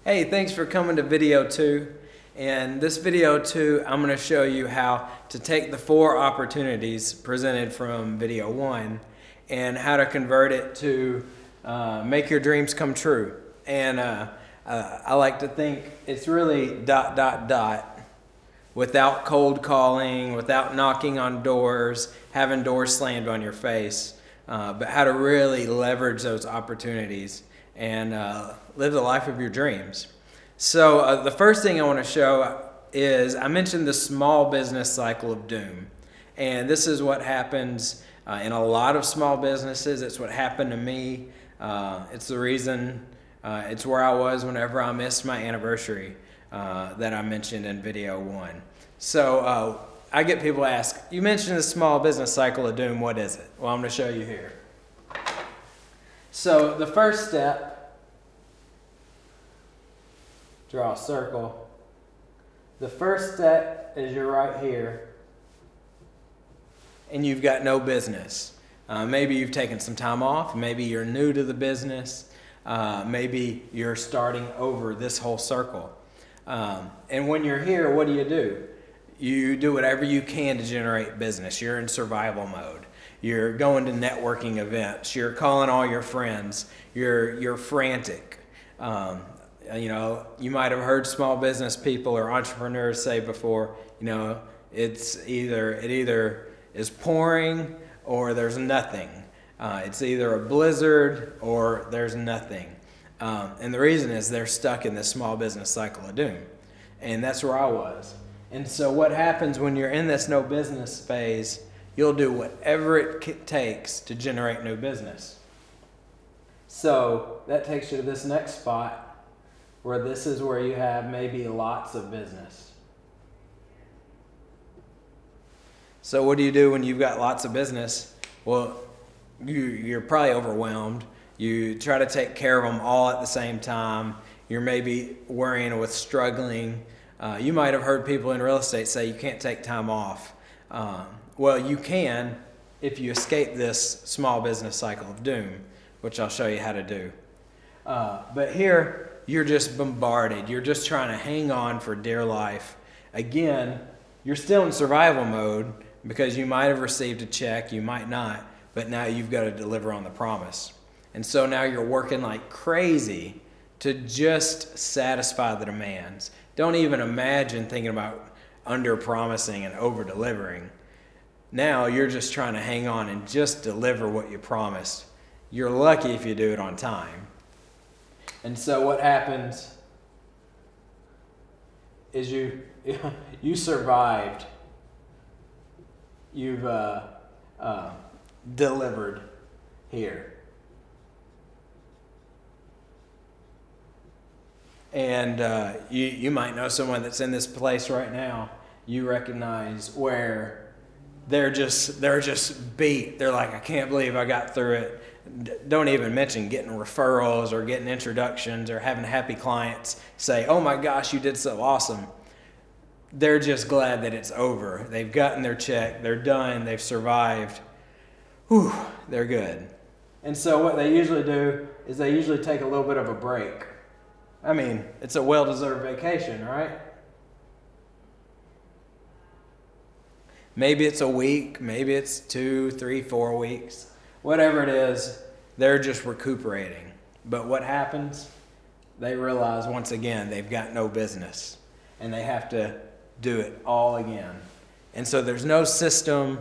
Hey, thanks for coming to video 2. In this video 2, I'm going to show you how to take the 4 opportunities presented from video 1 and how to convert it to make your dreams come true. And I like to think it's really ... without cold calling, without knocking on doors, having doors slammed on your face, but how to really leverage those opportunities and live the life of your dreams. So the first thing I want to show is I mentioned the small business cycle of doom. And this is what happens in a lot of small businesses. It's what happened to me. It's the reason, it's where I was whenever I missed my anniversary that I mentioned in video 1. So I get people ask, you mentioned the small business cycle of doom, what is it? Well, I'm going to show you here. So the first step, draw a circle. The first step is you're right here and you've got no business. Maybe you've taken some time off, maybe you're new to the business, maybe you're starting over this whole circle. And when you're here, what do? You do whatever you can to generate business. You're in survival mode. You're going to networking events. You're calling all your friends. You're frantic. You know, you might have heard small business people or entrepreneurs say before, you know, it either is pouring or there's nothing. It's either a blizzard or there's nothing. And the reason is they're stuck in this small business cycle of doom. And that's where I was. And so what happens when you're in this no business phase, you'll do whatever it takes to generate new business. So that takes you to this next spot where this is where you have maybe lots of business. So what do you do when you've got lots of business? Well, you're probably overwhelmed. You try to take care of them all at the same time. You're maybe worrying with struggling. You might have heard people in real estate say you can't take time off. Well, you can if you escape this small business cycle of doom, which I'll show you how to do. But here, you're just bombarded. You're just trying to hang on for dear life. Again, you're still in survival mode because you might have received a check, you might not, but now you've got to deliver on the promise. And so now you're working like crazy to just satisfy the demands. Don't even imagine thinking about under-promising and over-delivering. Now you're just trying to hang on and just deliver what you promised. You're lucky if you do it on time. And so what happens is you survived. You've delivered here. And you might know someone that's in this place right now. You recognize where they're just beat. They're like, I can't believe I got through it. Don't even mention getting referrals or getting introductions or having happy clients say, oh my gosh, you did so awesome. They're just glad that it's over. They've gotten their check. They're done. They've survived. Whew, they're good. And so what they usually do is they usually take a little bit of a break. I mean, it's a well-deserved vacation, right? Maybe it's a week, maybe it's 2, 3, 4 weeks. Whatever it is, they're just recuperating. But what happens? They realize once again they've got no business and they have to do it all again. And so there's no system.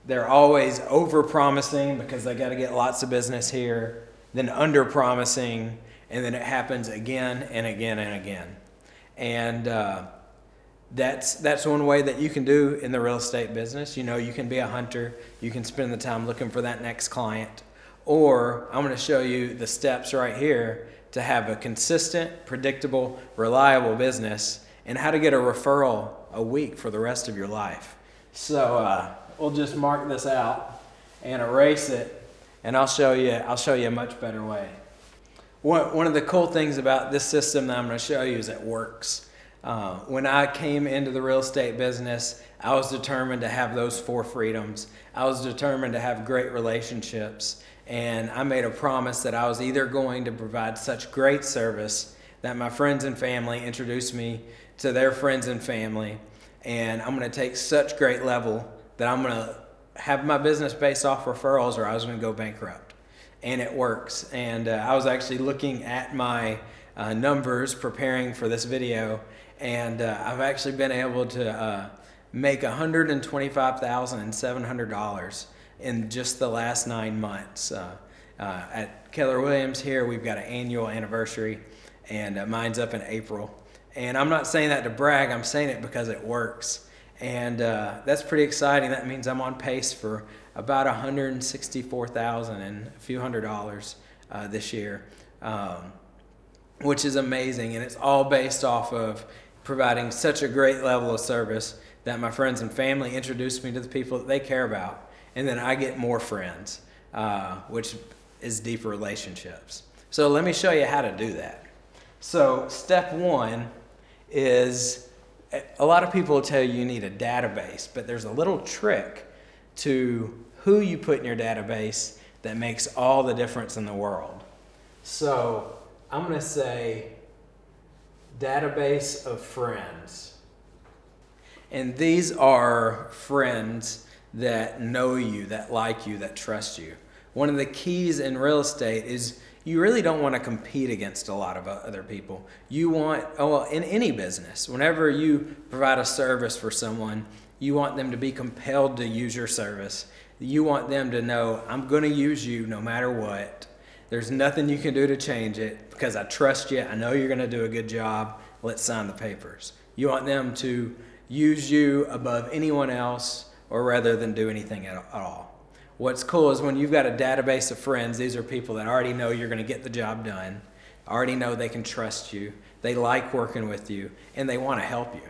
They're always over-promising because they got to get lots of business here, then under-promising, and then it happens again and again and again. And that's one way that you can do in the real estate business. You know, you can be a hunter. You can spend the time looking for that next client. Or I'm going to show you the steps right here to have a consistent, predictable, reliable business and how to get a referral a week for the rest of your life. So we'll just mark this out and erase it, and I'll show you a much better way. One of the cool things about this system that I'm going to show you is it works. When I came into the real estate business, I was determined to have those 4 freedoms. I was determined to have great relationships, and I made a promise that I was either going to provide such great service that my friends and family introduced me to their friends and family, and I'm going to take such great level that I'm going to have my business based off referrals or I was going to go bankrupt. And it works. And I was actually looking at my numbers preparing for this video, and I've actually been able to make $125,700 in just the last 9 months. At Keller Williams here, we've got an annual anniversary, and mine's up in April. And I'm not saying that to brag, I'm saying it because it works. And that's pretty exciting. That means I'm on pace for about $164,000 and a few $100 this year, which is amazing. And it's all based off of providing such a great level of service that my friends and family introduce me to the people that they care about. And then I get more friends, which is deeper relationships. So let me show you how to do that. So step one is, a lot of people will tell you need a database, but there's a little trick to who you put in your database that makes all the difference in the world. So I'm going to say database of friends. And these are friends that know you, that like you, that trust you. One of the keys in real estate is you really don't want to compete against a lot of other people. You want, well, in any business, whenever you provide a service for someone, you want them to be compelled to use your service. You want them to know, I'm going to use you no matter what. There's nothing you can do to change it because I trust you. I know you're going to do a good job. Let's sign the papers. You want them to use you above anyone else, or rather than do anything at all. What's cool is when you've got a database of friends, these are people that already know you're going to get the job done, already know they can trust you, they like working with you, and they want to help you.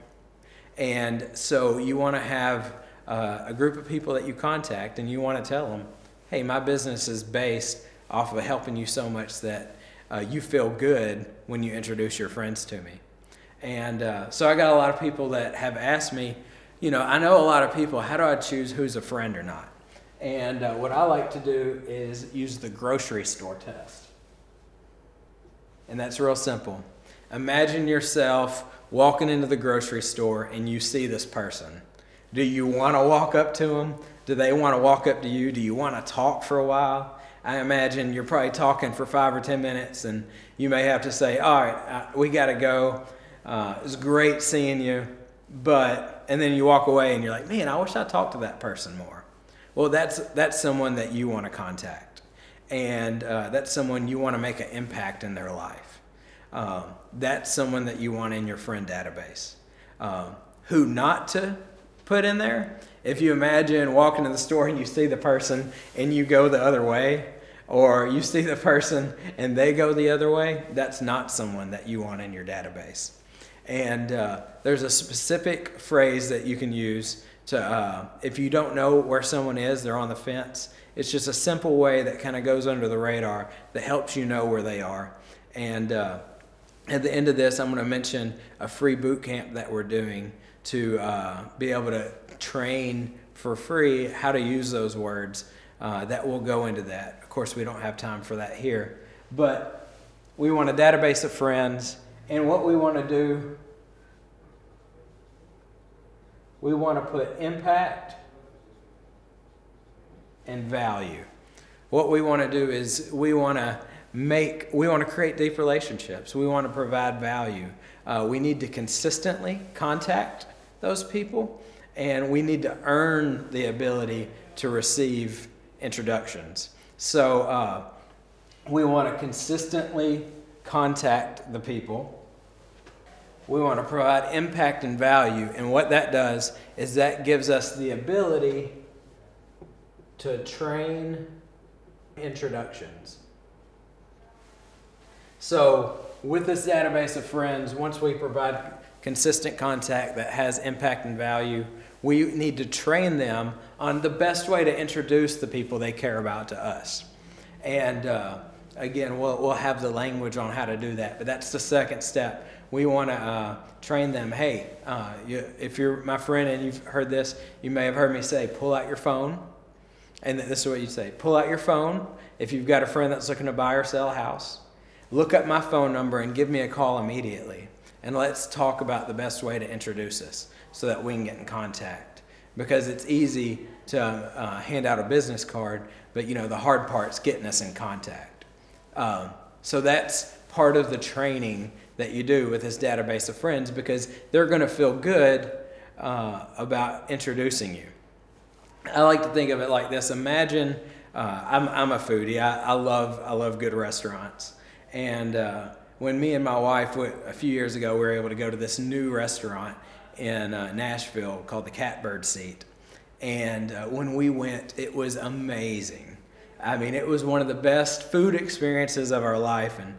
And so you want to have a group of people that you contact, and you want to tell them, hey, my business is based off of helping you so much that you feel good when you introduce your friends to me. And so I got a lot of people that have asked me, you know, I know a lot of people, how do I choose who's a friend or not? And what I like to do is use the grocery store test. And that's real simple. Imagine yourself walking into the grocery store and you see this person. Do you want to walk up to them? Do they want to walk up to you? Do you want to talk for a while? I imagine you're probably talking for 5 or 10 minutes and you may have to say, all right, we got to go. It was great seeing you. And then you walk away and you're like, man, I wish I talked to that person more. Well, that's someone that you want to contact, and that's someone you want to make an impact in their life. That's someone that you want in your friend database. Who not to put in there? If you imagine walking to the store and you see the person and you go the other way, or you see the person and they go the other way, that's not someone that you want in your database. And there's a specific phrase that you can use to, if you don't know where someone is, they're on the fence. It's just a simple way that kind of goes under the radar that helps you know where they are. And at the end of this, I'm going to mention a free boot camp that we're doing to be able to train for free how to use those words. That will go into that. Of course, we don't have time for that here. But we want a database of friends. And what we want to do, we want to put impact and value. What we want to do is we want to create deep relationships. We want to provide value. We need to consistently contact those people, and we need to earn the ability to receive introductions. So we want to consistently contact the people. We want to provide impact and value, and what that does is that gives us the ability to train introductions. So with this database of friends, once we provide consistent contact that has impact and value, we need to train them on the best way to introduce the people they care about to us. And again, we'll have the language on how to do that, but that's the second step. We want to train them, hey, if you're my friend and you've heard this, you may have heard me say, pull out your phone. And this is what you say, pull out your phone if you've got a friend that's looking to buy or sell a house. look up my phone number and give me a call immediately. And let's talk about the best way to introduce us so that we can get in contact. Because it's easy to hand out a business card, but the hard part's getting us in contact. So that's part of the training that you do with this database of friends, because they're going to feel good about introducing you. I like to think of it like this. Imagine I'm a foodie. I love good restaurants. And when me and my wife a few years ago, we were able to go to this new restaurant in Nashville called the Catbird Seat. And when we went, it was amazing. I mean, it was one of the best food experiences of our life, and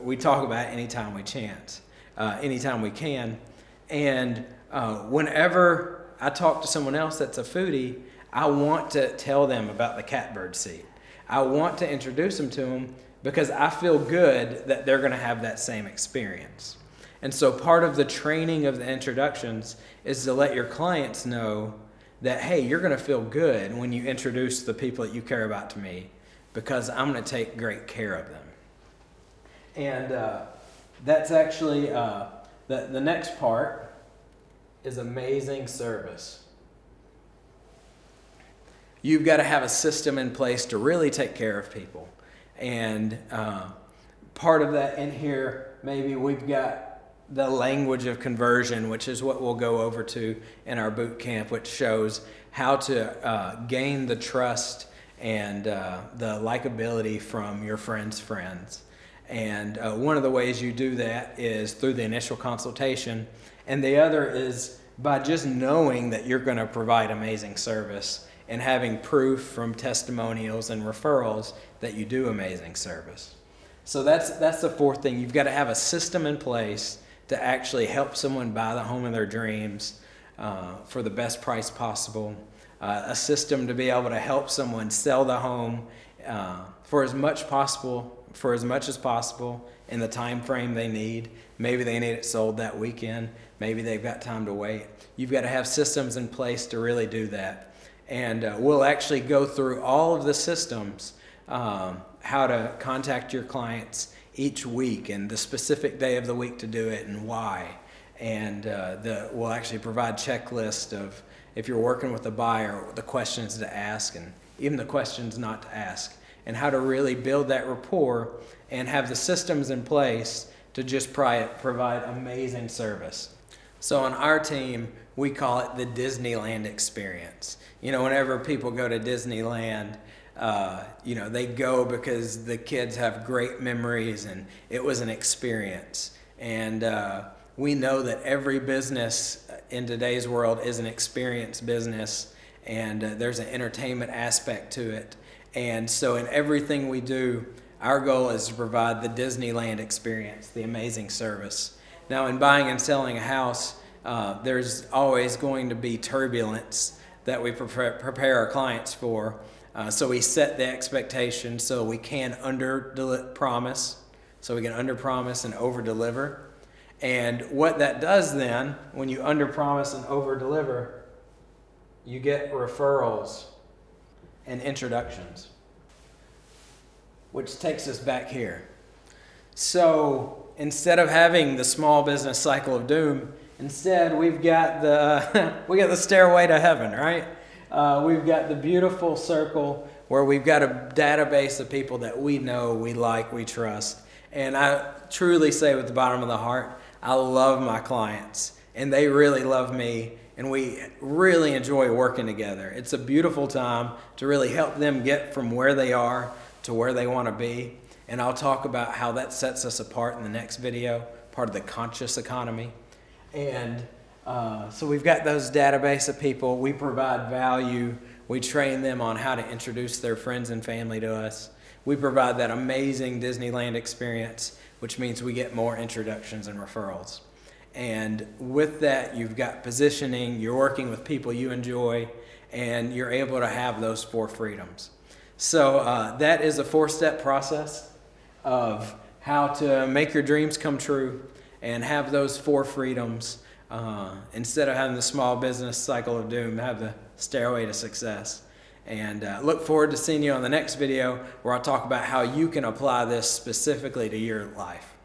we talk about it anytime we chance, anytime we can. And whenever I talk to someone else that's a foodie, I want to tell them about the Catbird Seat. I want to introduce them to them because I feel good that they're going to have that same experience. And so part of the training of the introductions is to let your clients know that, hey, you're going to feel good when you introduce the people that you care about to me, because I'm going to take great care of them. And that's actually the next part is amazing service. You've got to have a system in place to really take care of people. And part of that in here, maybe we've got the language of conversion, which is what we'll go over to in our boot camp, which shows how to gain the trust and the likability from your friends' friends. And one of the ways you do that is through the initial consultation, and the other is by just knowing that you're going to provide amazing service and having proof from testimonials and referrals that you do amazing service. So that's the fourth thing. You've got to have a system in place to actually help someone buy the home of their dreams for the best price possible. A system to be able to help someone sell the home for as much as possible in the time frame they need. Maybe they need it sold that weekend. Maybe they've got time to wait. You've got to have systems in place to really do that. And we'll actually go through all of the systems, how to contact your clients each week and the specific day of the week to do it and why. And we'll actually provide checklists of, if you're working with a buyer, the questions to ask and even the questions not to ask, and how to really build that rapport and have the systems in place to just provide amazing service. So on our team, we call it the Disneyland experience. Whenever people go to Disneyland, they go because the kids have great memories and it was an experience. And we know that every business in today's world is an experience business, and there's an entertainment aspect to it. And so in everything we do, our goal is to provide the Disneyland experience, the amazing service. Now, in buying and selling a house, there's always going to be turbulence that we prepare our clients for. So we set the expectation so we can under-promise and over-deliver. And what that does then, when you under-promise and over-deliver, you get referrals and introductions, which takes us back here. So instead of having the small business cycle of doom, instead we've got the stairway to heaven, right? We've got the beautiful circle where we've got a database of people that we know, we like, we trust. And I truly say with the bottom of the heart, I love my clients and they really love me, and we really enjoy working together. It's a beautiful time to really help them get from where they are to where they want to be. And I'll talk about how that sets us apart in the next video, part of the conscious economy. And so we've got those database of people. We provide value. We train them on how to introduce their friends and family to us. We provide that amazing Disneyland experience, which means we get more introductions and referrals. And with that, you've got positioning, you're working with people you enjoy, and you're able to have those 4 freedoms. So that is a 4-step process of how to make your dreams come true and have those 4 freedoms. Instead of having the small business cycle of doom, have the stairway to success. And look forward to seeing you on the next video where I'll talk about how you can apply this specifically to your life.